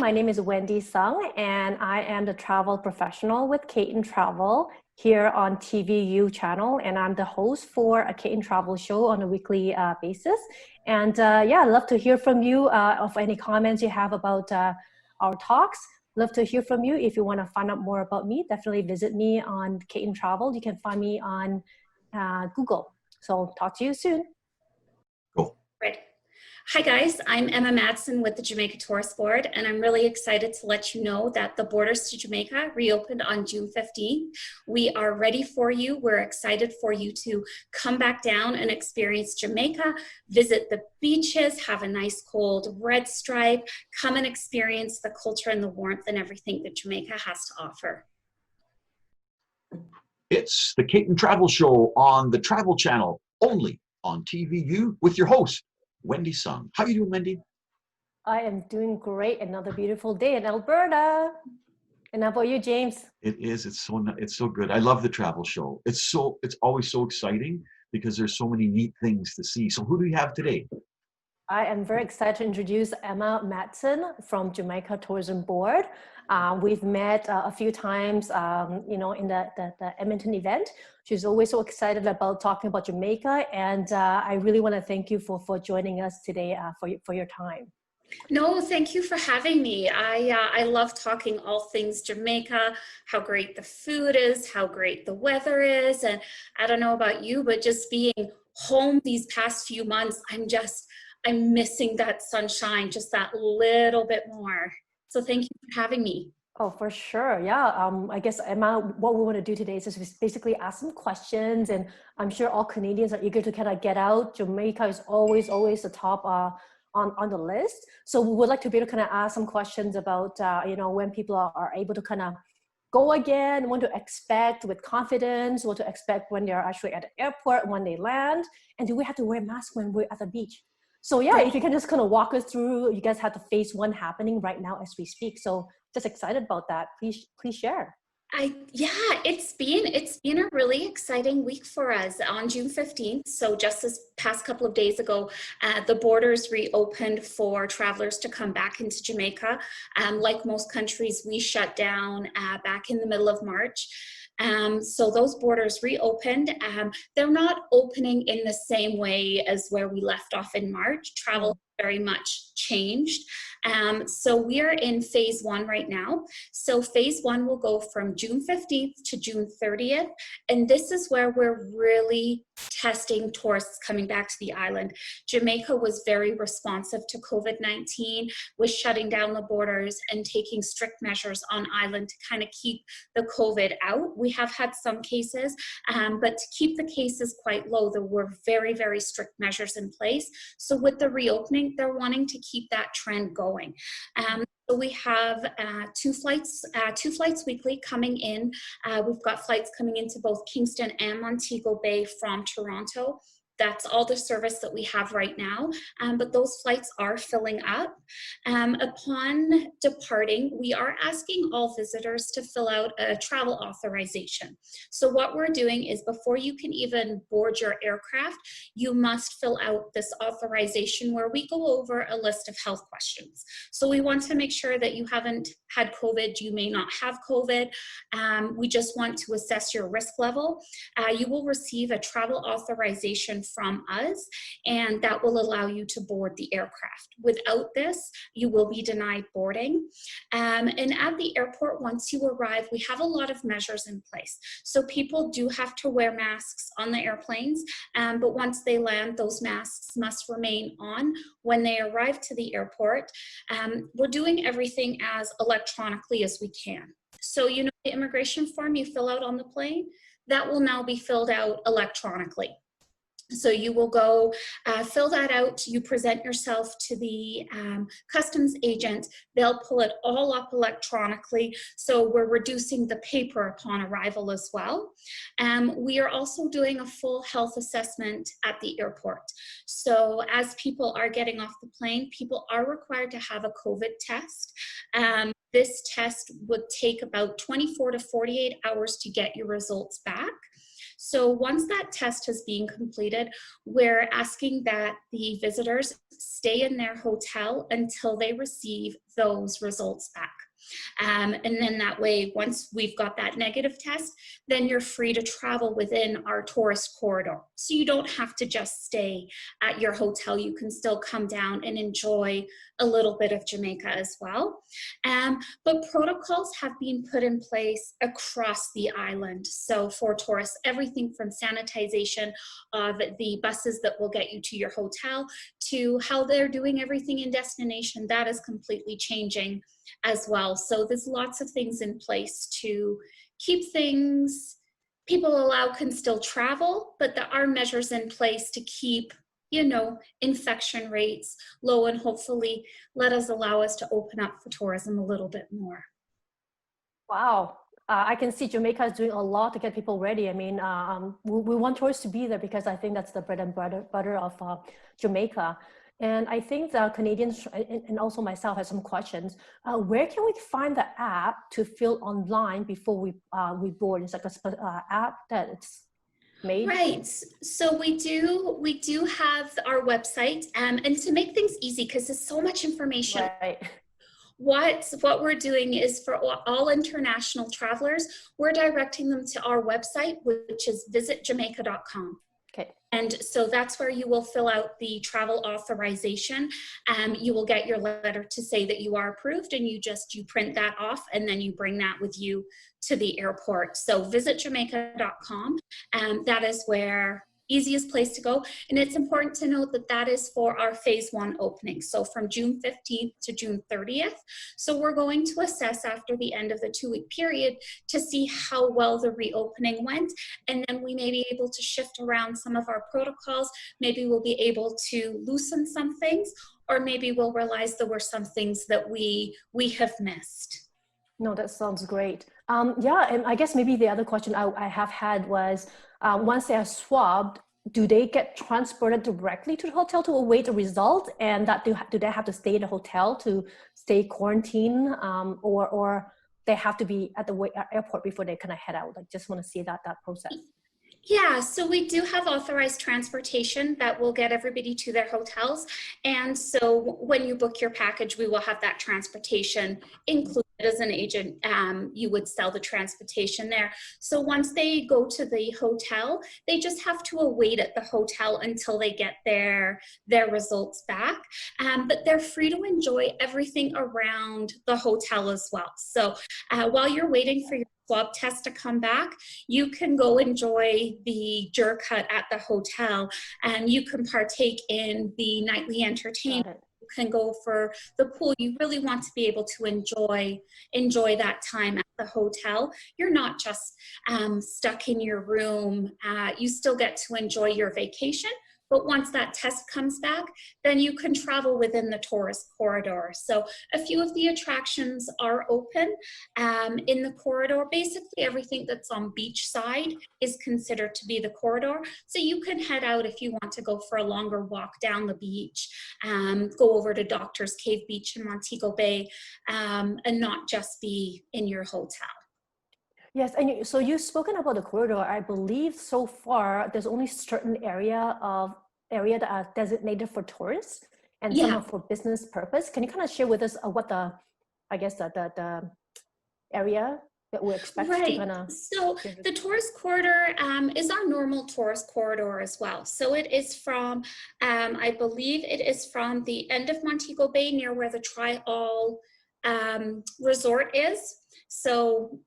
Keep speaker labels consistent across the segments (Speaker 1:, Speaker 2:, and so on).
Speaker 1: My name is Wendy Sung, and I am the travel professional with Kayton Travel here on TVU channel, and I'm the host for a Kayton Travel show on a weekly basis. And yeah, I'd love to hear from you of any comments you have about our talks. Love to hear from you. If you want to find out more about me, definitely visit me on Kayton Travel. You can find me on Google. So talk to you soon.
Speaker 2: Cool.
Speaker 3: Right. Hi guys, I'm Emma Madsen with the Jamaica Tourist Board, and I'm really excited to let you know that the borders to Jamaica reopened on June 15th. We are ready for you. We're excited for you to come back down and experience Jamaica, visit the beaches, have a nice cold red stripe, come and experience the culture and the warmth and everything that Jamaica has to offer.
Speaker 2: It's the Kayton Travel Show on the Travel Channel, only on TVU with your host, Wendy Sung. How are you doing, Wendy?
Speaker 1: I am doing great. Another beautiful day in Alberta. And how about you, James?
Speaker 2: It is. It's so good. I love the travel show. It's always so exciting because there's so many neat things to see. So who do you have today?
Speaker 1: I am very excited to introduce Emma Madsen from Jamaica Tourism Board. We've met a few times, you know, in the Edmonton event. She's always so excited about talking about Jamaica, and I really want to thank you for joining us today for your time.
Speaker 3: No, thank you for having me. I love talking all things Jamaica, how great the food is, how great the weather is, and I don't know about you, but just being home these past few months, I'm missing that sunshine just that little bit more. So thank you for having me.
Speaker 1: Oh, for sure. Yeah. I guess, Emma, what we want to do today is just basically ask some questions, and I'm sure all Canadians are eager to kind of get out. Jamaica is always the top on the list. So we would like to be able to kind of ask some questions about, you know, when people are able to kind of go again, what to expect with confidence, what to expect when they're actually at the airport, when they land, and do we have to wear masks when we're at the beach? So yeah, if you can just kind of walk us through, you guys have the phase one happening right now as we speak. So just excited about that. Please share.
Speaker 3: Yeah, it's been a really exciting week for us on June 15th. So just this past couple of days ago, the borders reopened for travelers to come back into Jamaica. Like most countries, we shut down back in the middle of March. So those borders reopened. They're not opening in the same way as where we left off in March. Travel very much changed. So we are in phase one right now. So phase one will go from June 15th to June 30th. And this is where we're really testing tourists coming back to the island. Jamaica was very responsive to COVID-19, was shutting down the borders and taking strict measures on island to kind of keep the COVID out. We have had some cases, but to keep the cases quite low, there were very, very strict measures in place. So with the reopening, they're wanting to keep that trend going. So we have two flights weekly coming in. We've got flights coming into both Kingston and Montego Bay from Toronto. That's all the service that we have right now, but those flights are filling up. Upon departing, we are asking all visitors to fill out a travel authorization. So what we're doing is before you can even board your aircraft, you must fill out this authorization where we go over a list of health questions. So we want to make sure that you haven't had COVID, you may not have COVID. We just want to assess your risk level. You will receive a travel authorization from us, and that will allow you to board the aircraft. Without this, you will be denied boarding. And at the airport, once you arrive, we have a lot of measures in place. So people do have to wear masks on the airplanes, but once they land, those masks must remain on when they arrive to the airport. We're doing everything as electronically as we can. So, you know, the immigration form you fill out on the plane, that will now be filled out electronically. So you will go fill that out, you present yourself to the customs agent, they'll pull it all up electronically, so we're reducing the paper upon arrival as well. We are also doing a full health assessment at the airport. So as people are getting off the plane, people are required to have a COVID test. This test would take about 24 to 48 hours to get your results back. So once that test has been completed, we're asking that the visitors stay in their hotel until they receive those results back. And then that way, once we've got that negative test, then you're free to travel within our tourist corridor. So you don't have to just stay at your hotel. You can still come down and enjoy a little bit of Jamaica as well. But protocols have been put in place across the island. So for tourists, everything from sanitization of the buses that will get you to your hotel to how they're doing everything in destination, that is completely changing as well. So there's lots of things in place to keep things, people allowed can still travel, but there are measures in place to keep, you know, infection rates low and hopefully allow us to open up for tourism a little bit more.
Speaker 1: Wow. I can see Jamaica is doing a lot to get people ready. I mean, we want tourists to be there because I think that's the bread and butter of Jamaica. And I think the Canadians and also myself have some questions. Where can we find the app to fill online before we board? It's like a app that it's made.
Speaker 3: Right. So we do have our website, and to make things easy because there's so much information.
Speaker 1: Right.
Speaker 3: What we're doing is for all international travelers, we're directing them to our website, which is visitjamaica.com.
Speaker 1: Okay.
Speaker 3: And so that's where you will fill out the travel authorization. You will get your letter to say that you are approved, and you print that off and then you bring that with you to the airport. So visitjamaica.com, that is where easiest place to go. And it's important to note that that is for our phase 1 opening. So from June 15th to June 30th. So we're going to assess after the end of the 2-week period to see how well the reopening went. And then we may be able to shift around some of our protocols. Maybe we'll be able to loosen some things, or maybe we'll realize there were some things that we have missed.
Speaker 1: No, that sounds great. Yeah, and I guess maybe the other question I have had was, once they are swabbed, do they get transported directly to the hotel to await the result? And that do they have to stay in the hotel to stay quarantined, or they have to be at the airport before they kind of head out? Like, just want to see that process.
Speaker 3: Yeah, so we do have authorized transportation that will get everybody to their hotels. And so when you book your package, we will have that transportation included. As an agent, you would sell the transportation there. So once they go to the hotel, they just have to await at the hotel until they get their results back. But they're free to enjoy everything around the hotel as well. So while you're waiting for your swab test to come back, you can go enjoy the jerk hut at the hotel, and you can partake in the nightly entertainment. You can go for the pool. You really want to be able to enjoy that time at the hotel. You're not just stuck in your room. You still get to enjoy your vacation. But once that test comes back, then you can travel within the tourist corridor. So a few of the attractions are open in the corridor. Basically, everything that's on beach side is considered to be the corridor. So you can head out if you want to go for a longer walk down the beach, go over to Doctor's Cave Beach in Montego Bay, and not just be in your hotel.
Speaker 1: Yes, and so you've spoken about the corridor. I believe so far there's only certain area that are designated for tourists, and some are for business purpose. Can you kind of share with us what the area that we expect to kind of?
Speaker 3: So the tourist corridor is our normal tourist corridor as well. So it is from, I believe it is from the end of Montego Bay near where the Tri-All Resort is. So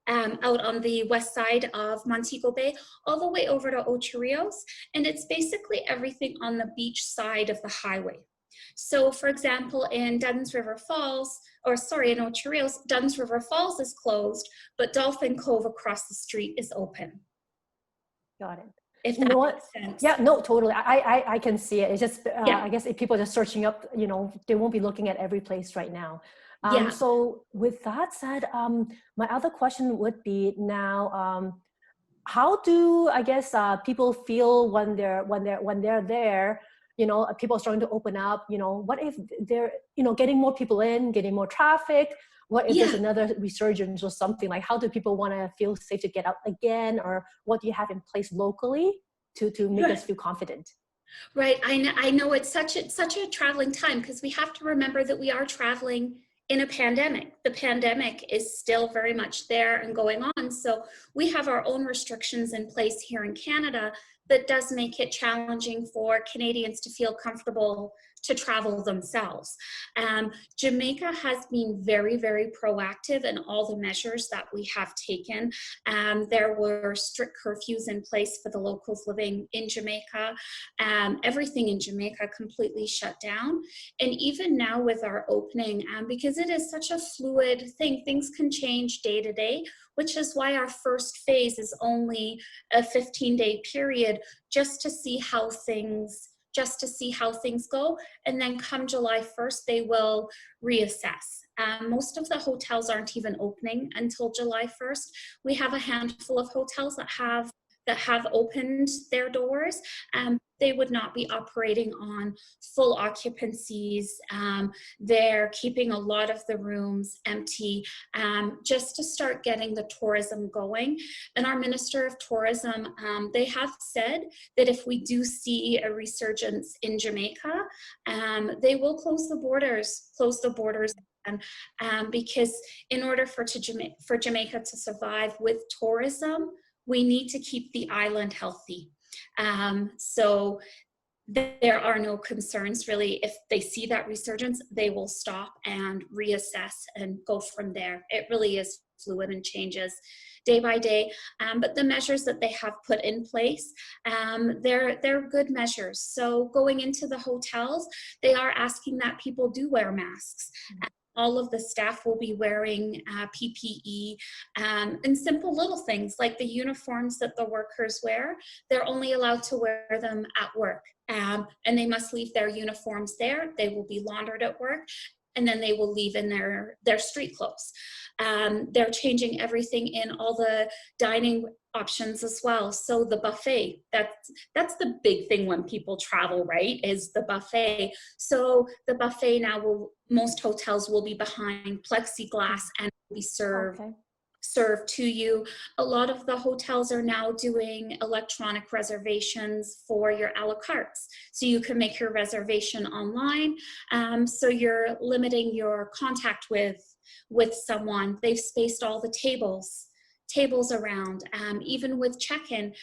Speaker 3: out on the west side of Montego Bay, all the way over to Ocho Rios. And it's basically everything on the beach side of the highway. So for example, in Dunn's River Falls, in Ocho Rios, Dunn's River Falls is closed, but Dolphin Cove across the street is open.
Speaker 1: Got it.
Speaker 3: If
Speaker 1: you
Speaker 3: that
Speaker 1: know what?
Speaker 3: makes sense.
Speaker 1: Yeah, no, totally. I can see it. It's just, I guess if people are just searching up, they won't be looking at every place right now. So with that said, my other question would be now, how do people feel when they're there? People are starting to open up. What if they're getting more people in, getting more traffic? what if
Speaker 3: Yeah.
Speaker 1: there's another resurgence or something? Like, how do people want to feel safe to get out again, or what do you have in place locally to make us feel confident?
Speaker 3: Right. I know it's such a traveling time, because we have to remember that we are traveling in a pandemic. The pandemic is still very much there and going on. So we have our own restrictions in place here in Canada that does make it challenging for Canadians to feel comfortable to travel themselves. Jamaica has been very, very proactive in all the measures that we have taken. There were strict curfews in place for the locals living in Jamaica. Everything in Jamaica completely shut down. And even now with our opening, because it is such a fluid thing, things can change day to day, which is why our first phase is only a 15-day period, just to see how things go. And then come July 1st, they will reassess. Most of the hotels aren't even opening until July 1st. We have a handful of hotels that have opened their doors. They would not be operating on full occupancies. They're keeping a lot of the rooms empty, just to start getting the tourism going. And our Minister of Tourism, they have said that if we do see a resurgence in Jamaica, they will close the borders. Because in order for Jamaica to survive with tourism, we need to keep the island healthy. So there are no concerns really. If they see that resurgence, they will stop and reassess and go from there. It really is fluid and changes day by day. But the measures that they have put in place, they're good measures. So going into the hotels, they are asking that people do wear masks. All of the staff will be wearing PPE, and simple little things like the uniforms that the workers wear. They're only allowed to wear them at work, and they must leave their uniforms there. They will be laundered at work, and then they will leave in their street clothes. They're changing everything in all the dining options as well. So the buffet, that's the big thing when people travel, right, is the buffet. So the buffet now most hotels will be behind plexiglass and will be served to you. A lot of the hotels are now doing electronic reservations for your a la cartes. So you can make your reservation online. So you're limiting your contact with someone. They've spaced all the tables around. Even with check-in,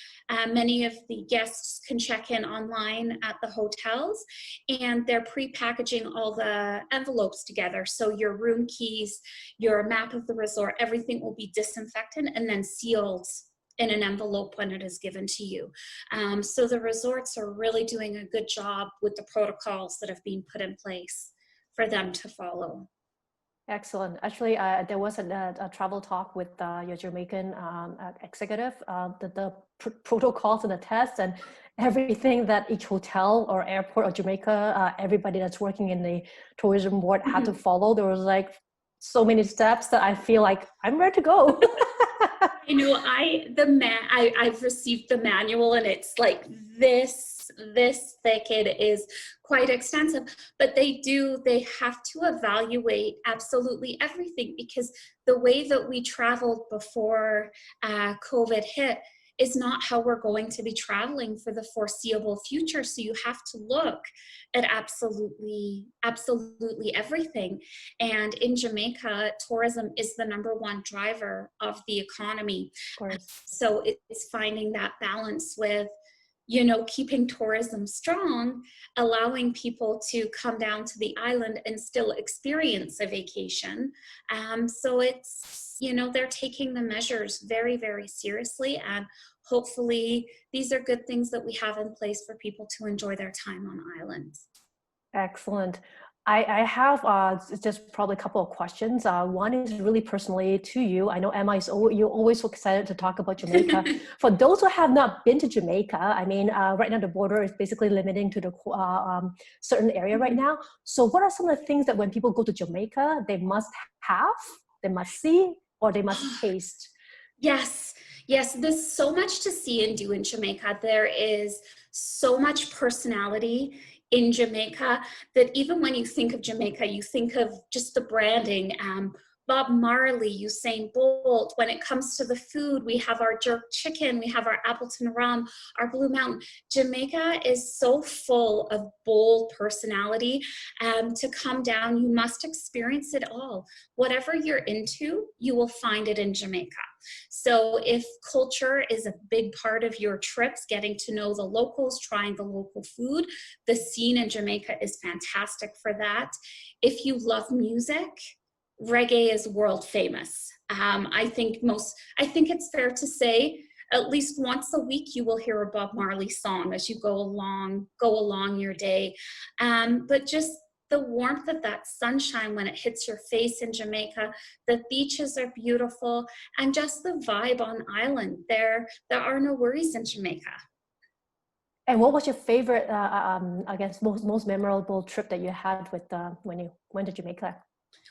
Speaker 3: many of the guests can check in online at the hotels, and they're pre-packaging all the envelopes together. So your room keys, your map of the resort, everything will be disinfected and then sealed in an envelope when it is given to you. So the resorts are really doing a good job with the protocols that have been put in place for them to follow.
Speaker 1: Excellent. Actually, there was a travel talk with your Jamaican executive, the protocols and the tests and everything that each hotel or airport or Jamaica, everybody that's working in the tourism board had to follow. There was like so many steps that I feel like I'm ready to go.
Speaker 3: You know, I've received the manual, and it's like this thick. It is quite extensive, but they have to evaluate absolutely everything, because the way that we traveled before COVID hit is not how we're going to be traveling for the foreseeable future. So you have to look at absolutely everything. And in Jamaica, tourism is the #1 driver of the economy. So it's finding that balance with, you know, keeping tourism strong, allowing people to come down to the island and still experience a vacation. So it's, you know, they're taking the measures very, very seriously, and hopefully these are good things that we have in place for people to enjoy their time on island.
Speaker 1: Excellent. I have just probably a couple of questions. One is really personally to you. I know Emma, you're always so excited to talk about Jamaica. For those who have not been to Jamaica, I mean, right now the border is basically limiting to the certain area right now. So what are some of the things that when people go to Jamaica, they must have, they must see, or they must taste?
Speaker 3: Yes, there's so much to see and do in Jamaica. There is so much personality in Jamaica that even when you think of Jamaica, you think of just the branding. Bob Marley, Usain Bolt. When it comes to the food, we have our jerk chicken, we have our Appleton rum, our Blue Mountain. Jamaica is so full of bold personality. To come down, you must experience it all. Whatever you're into, you will find it in Jamaica. So if culture is a big part of your trips, getting to know the locals, trying the local food, the scene in Jamaica is fantastic for that. If you love music, reggae is world famous. I think it's fair to say at least once a week you will hear a Bob Marley song as you go along your day. But just the warmth of that sunshine when it hits your face in Jamaica, the beaches are beautiful, and just the vibe on island. There are no worries in Jamaica.
Speaker 1: And what was your favorite, I guess, most memorable trip that you had with when you went to Jamaica?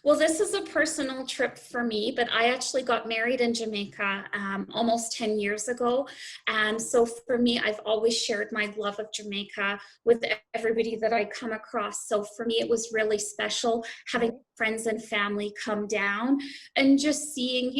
Speaker 3: Well, this is a personal trip for me, but I actually got married in Jamaica almost 10 years ago. And so for me, I've always shared my love of Jamaica with everybody that I come across. So for me, it was really special having friends and family come down and just seeing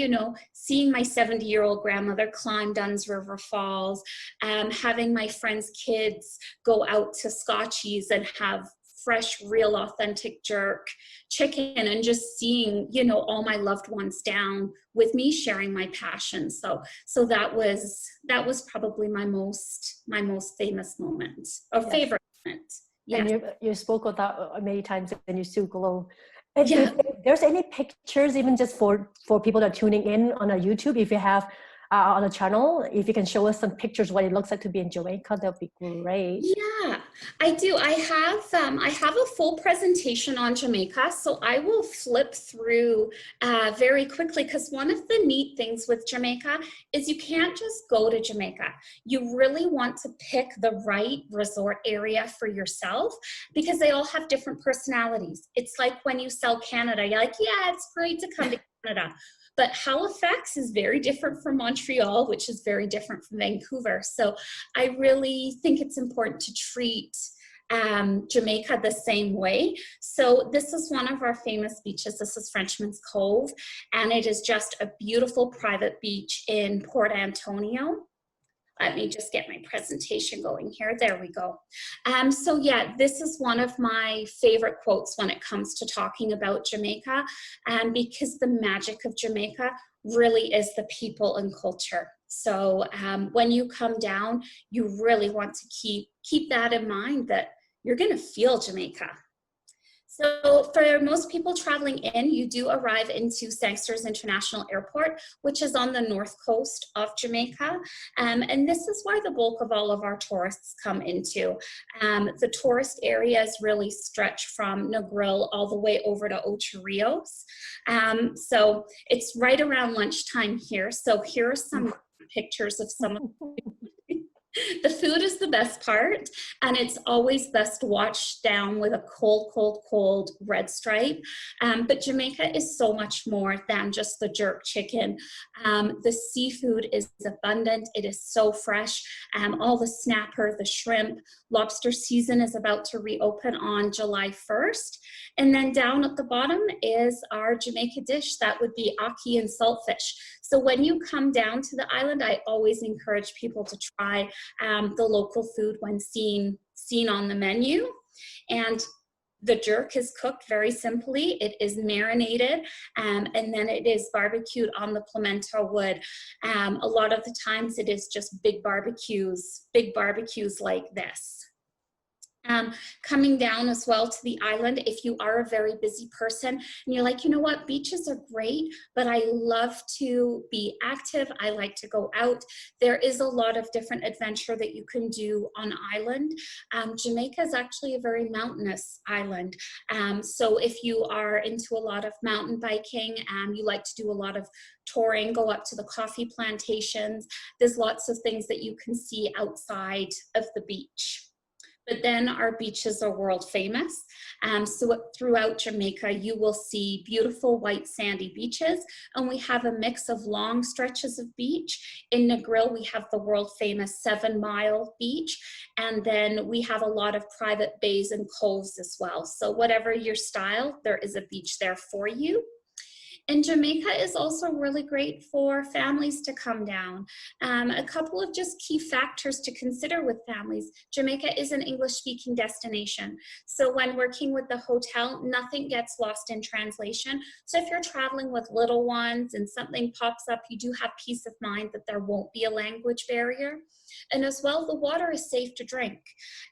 Speaker 3: my 70-year-old grandmother climb Dunn's River Falls, having my friends' kids go out to Scotchies and have fresh, real, authentic jerk chicken, and just seeing, all my loved ones down with me sharing my passion. So that was probably my most famous moment, or favorite moment. Yeah.
Speaker 1: And you spoke of that many times, and you still glow. And
Speaker 3: Yeah.
Speaker 1: if there's any pictures, even just for people that are tuning in on our YouTube, if you have on the channel, if you can show us some pictures what it looks like to be in Jamaica, that would be great.
Speaker 3: Yeah, I do. I have a full presentation on Jamaica, so I will flip through very quickly, because one of the neat things with Jamaica is you can't just go to Jamaica. You really want to pick the right resort area for yourself, because they all have different personalities. It's like when you sell Canada, you're like, yeah, it's great to come to Canada. But Halifax is very different from Montreal, which is very different from Vancouver. So I really think it's important to treat Jamaica the same way. So this is one of our famous beaches. This is Frenchman's Cove, and it is just a beautiful private beach in Port Antonio. Let me just get my presentation going here. There we go. So yeah, this is one of my favorite quotes when it comes to talking about Jamaica, because the magic of Jamaica really is the people and culture. So when you come down, you really want to keep that in mind, that you're gonna feel Jamaica. So for most people traveling in, you do arrive into Sangsters International Airport, which is on the north coast of Jamaica. And this is where the bulk of all of our tourists come into. The tourist areas really stretch from Negril all the way over to Ocho Rios. So it's right around lunchtime here. So here are some pictures of some of the food is the best part, and it's always best washed down with a cold, cold, cold red stripe. But Jamaica is so much more than just the jerk chicken. The seafood is abundant. It is so fresh. All the snapper, the shrimp, lobster season is about to reopen on July 1st. And then down at the bottom is our Jamaica dish. That would be ackee and saltfish. So when you come down to the island, I always encourage people to try the local food when seen on the menu. And the jerk is cooked very simply. It is marinated, and then it is barbecued on the pimento wood. A lot of the times it is just big barbecues like this. Coming down as well to the island, if you are a very busy person and you're like, you know what, beaches are great, but I love to be active, I like to go out, there is a lot of different adventure that you can do on island. Jamaica is actually a very mountainous island. So if you are into a lot of mountain biking, you like to do a lot of touring, go up to the coffee plantations, there's lots of things that you can see outside of the beach. But then our beaches are world famous. So throughout Jamaica, you will see beautiful white sandy beaches, and we have a mix of long stretches of beach. In Negril, we have the world famous 7 Mile beach, and then we have a lot of private bays and coves as well. So whatever your style, there is a beach there for you. And Jamaica is also really great for families to come down. A couple of just key factors to consider with families. Jamaica is an English-speaking destination. So when working with the hotel, nothing gets lost in translation. So if you're traveling with little ones and something pops up, you do have peace of mind that there won't be a language barrier. And as well, the water is safe to drink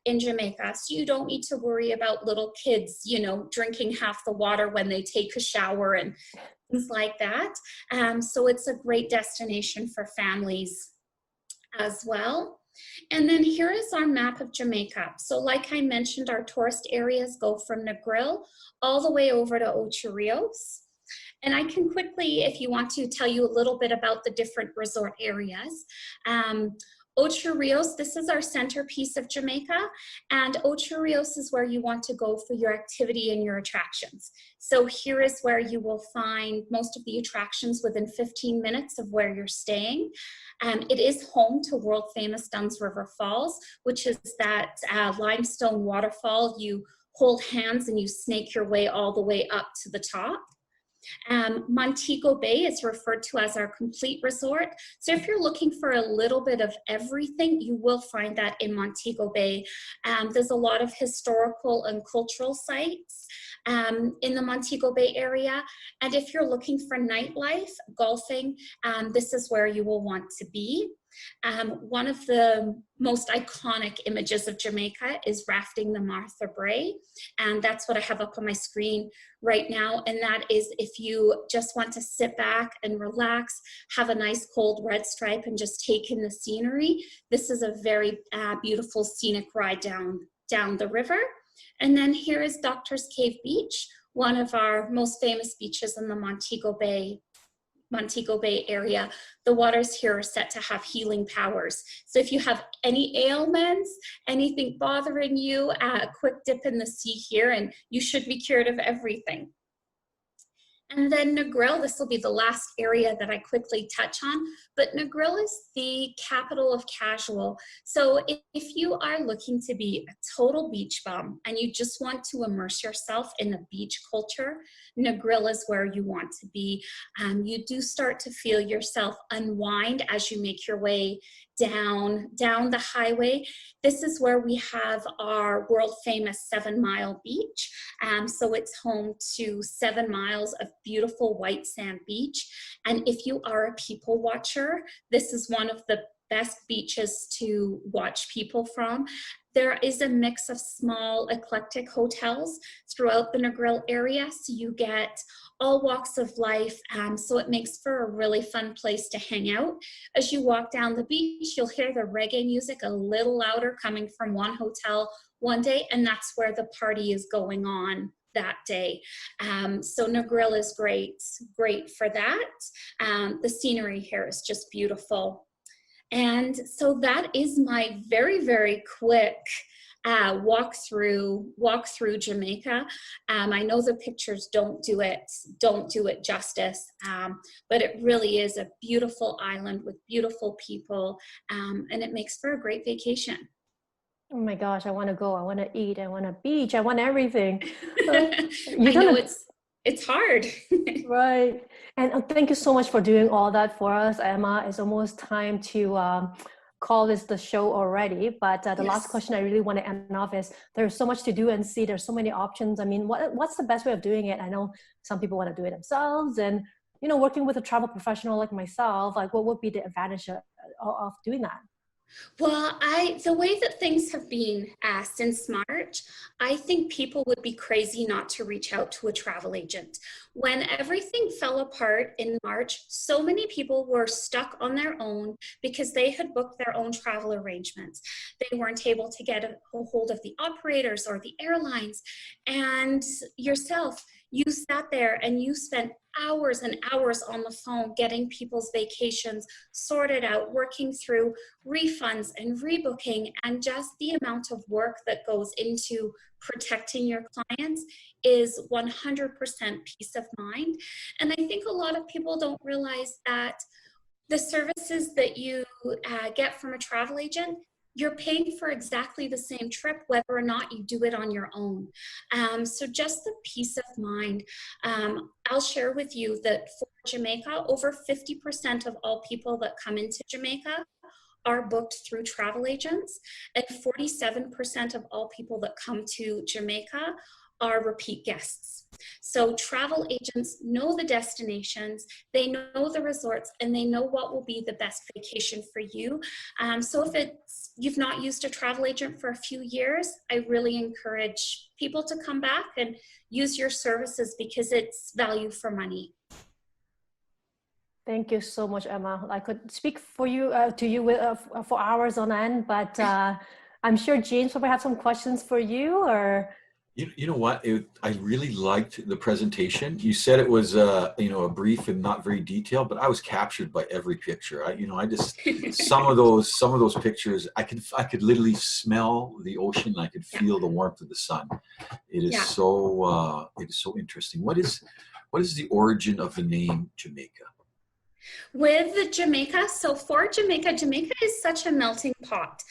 Speaker 3: in Jamaica. So you don't need to worry about little kids, you know, drinking half the water when they take a shower and things like that. So it's a great destination for families as well. And then here is our map of Jamaica. So like I mentioned, our tourist areas go from Negril all the way over to Ocho Rios. And I can quickly, if you want to, tell you a little bit about the different resort areas. Ocho Rios, this is our centerpiece of Jamaica, and Ocho Rios is where you want to go for your activity and your attractions. So here is where you will find most of the attractions within 15 minutes of where you're staying. It is home to world famous Dunn's River Falls, which is that limestone waterfall. You hold hands and you snake your way all the way up to the top. Montego Bay is referred to as our complete resort. So if you're looking for a little bit of everything, you will find that in Montego Bay. There's a lot of historical and cultural sites in the Montego Bay area. And if you're looking for nightlife, golfing, this is where you will want to be. One of the most iconic images of Jamaica is rafting the Martha Brae, and that's what I have up on my screen right now. And that is if you just want to sit back and relax, have a nice cold red stripe and just take in the scenery. This is a very beautiful scenic ride down the river. And then here is Doctor's Cave Beach, one of our most famous beaches in the Montego Bay area. The waters here are set to have healing powers. So if you have any ailments, anything bothering you, a quick dip in the sea here and you should be cured of everything. And then Negril, this will be the last area that I quickly touch on, but Negril is the capital of casual. So if you are looking to be a total beach bum and you just want to immerse yourself in the beach culture, Negril is where you want to be. You do start to feel yourself unwind as you make your way down the highway. This is where we have our world famous 7 Mile Beach. So it's home to 7 miles of beautiful white sand beach. And if you are a people watcher, this is one of the best beaches to watch people from. There is a mix of small eclectic hotels throughout the Negril area, so you get all walks of life, so it makes for a really fun place to hang out. As you walk down the beach, you'll hear the reggae music a little louder coming from one hotel one day, and that's where the party is going on that day. So Negril is great for that. The scenery here is just beautiful. And so that is my very, very quick walk through Jamaica. I know the pictures don't do it justice, but it really is a beautiful island with beautiful people, and it makes for a great vacation.
Speaker 1: Oh my gosh, I want to go. I want to eat. I want a beach. I want everything.
Speaker 3: I know it's hard.
Speaker 1: Right. And thank you so much for doing all that for us, Emma. It's almost time to call this the show already. But the last question I really want to end off is there's so much to do and see. There's so many options. I mean, what's the best way of doing it? I know some people want to do it themselves. And, you know, working with a travel professional like myself, like what would be the advantage of doing that?
Speaker 3: Well, the way that things have been since March, I think people would be crazy not to reach out to a travel agent. When everything fell apart in March, so many people were stuck on their own because they had booked their own travel arrangements. They weren't able to get a hold of the operators or the airlines. And yourself, you sat there and you spent hours and hours on the phone getting people's vacations sorted out, working through refunds and rebooking, and just the amount of work that goes into protecting your clients is 100% peace of mind. And I think a lot of people don't realize that the services that you get from a travel agent, you're paying for exactly the same trip, whether or not you do it on your own. So just the peace of mind. I'll share with you that for Jamaica, over 50% of all people that come into Jamaica are booked through travel agents, and 47% of all people that come to Jamaica are repeat guests. So travel agents know the destinations, they know the resorts, and they know what will be the best vacation for you. So if you've not used a travel agent for a few years, I really encourage people to come back and use your services because it's value for money.
Speaker 1: Thank you so much, Emma. I could speak for you for hours on end, but I'm sure James probably have some questions for you. Or
Speaker 2: You know what? I really liked the presentation. You said it was you know, a brief and not very detailed, but I was captured by every picture. I just some of those pictures, I could literally smell the ocean. I could feel the warmth of the sun. It is so interesting. What is the origin of the name Jamaica?
Speaker 3: With Jamaica, so for Jamaica is such a melting pot.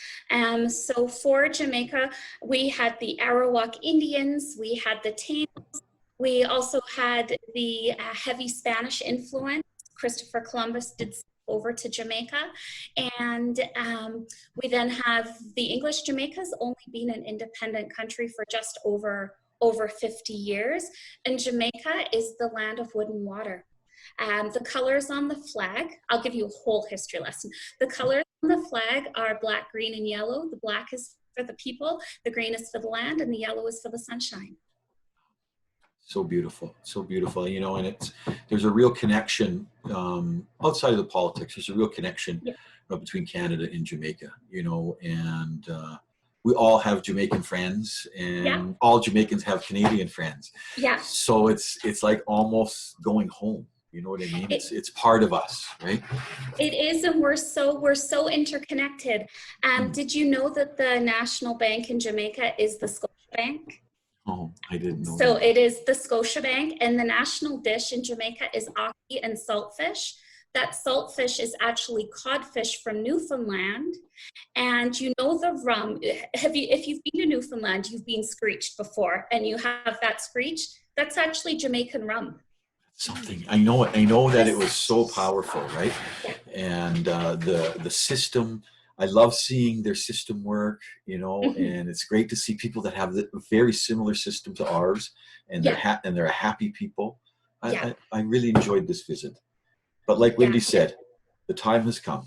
Speaker 3: So for Jamaica, we had the Arawak Indians, we had the Taínos, we also had the heavy Spanish influence. Christopher Columbus did over to Jamaica, and we then have the English. Jamaica's only been an independent country for just over 50 years, and Jamaica is the land of wood and water. The colors on the flag, I'll give you a whole history lesson. The colors on the flag are black, green, and yellow. The black is for the people, the green is for the land, and the yellow is for the sunshine.
Speaker 2: So beautiful, so beautiful. You know, and there's a real connection outside of the politics. There's a real connection between Canada and Jamaica. You know, and we all have Jamaican friends, and all Jamaicans have Canadian friends. Yeah. So it's like almost going home. You know what I mean? It's part of us, right?
Speaker 3: It is, and we're so interconnected. Did you know that the national bank in Jamaica is the Scotiabank?
Speaker 2: Oh, I didn't know.
Speaker 3: So it is the Scotiabank, and the national dish in Jamaica is ackee and saltfish. That saltfish is actually codfish from Newfoundland, and you know the rum. If you've been to Newfoundland, you've been screeched before, and you have that screech. That's actually Jamaican rum.
Speaker 2: Something I know that it was so powerful, right? And the system, I love seeing their system work, you know, and it's great to see people that have a very similar system to ours, and they're a happy people. I really enjoyed this visit, but like Wendy said, the time has come.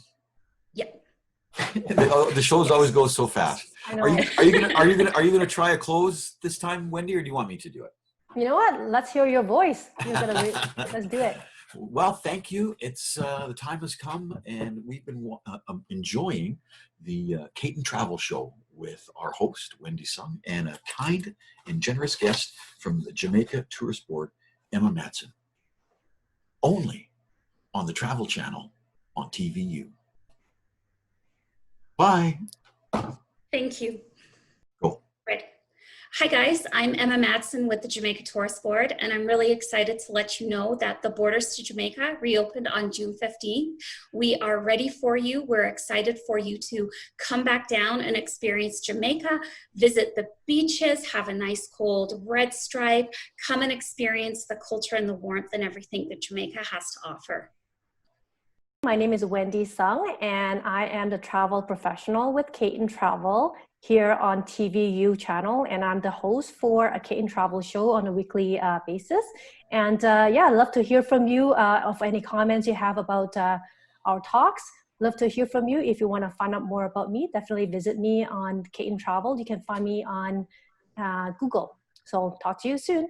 Speaker 2: The shows always go so fast. Are you gonna try a close this time, Wendy, or do you want me to do it?
Speaker 1: You know what? Let's hear your voice. Let's do it.
Speaker 2: Well, thank you. It's the time has come, and we've been enjoying the Kayton Travel Show with our host, Wendy Sung, and a kind and generous guest from the Jamaica Tourist Board, Emma Madsen. Only on the Travel Channel on TVU. Bye.
Speaker 3: Thank you.
Speaker 2: Cool.
Speaker 3: Right. Hi guys, I'm Emma Madsen with the Jamaica Tourist Board, and I'm really excited to let you know that the borders to Jamaica reopened on June 15th. We are ready for you. We're excited for you to come back down and experience Jamaica, visit the beaches, have a nice cold red stripe, come and experience the culture and the warmth and everything that Jamaica has to offer.
Speaker 1: My name is Wendy Sung, and I am the travel professional with Kayton Travel here on TVU channel, and I'm the host for a Kayton Travel show on a weekly basis. And I'd love to hear from you of any comments you have about our talks. Love to hear from you. If you want to find out more about me, definitely visit me on Kayton Travel. You can find me on Google. So talk to you soon.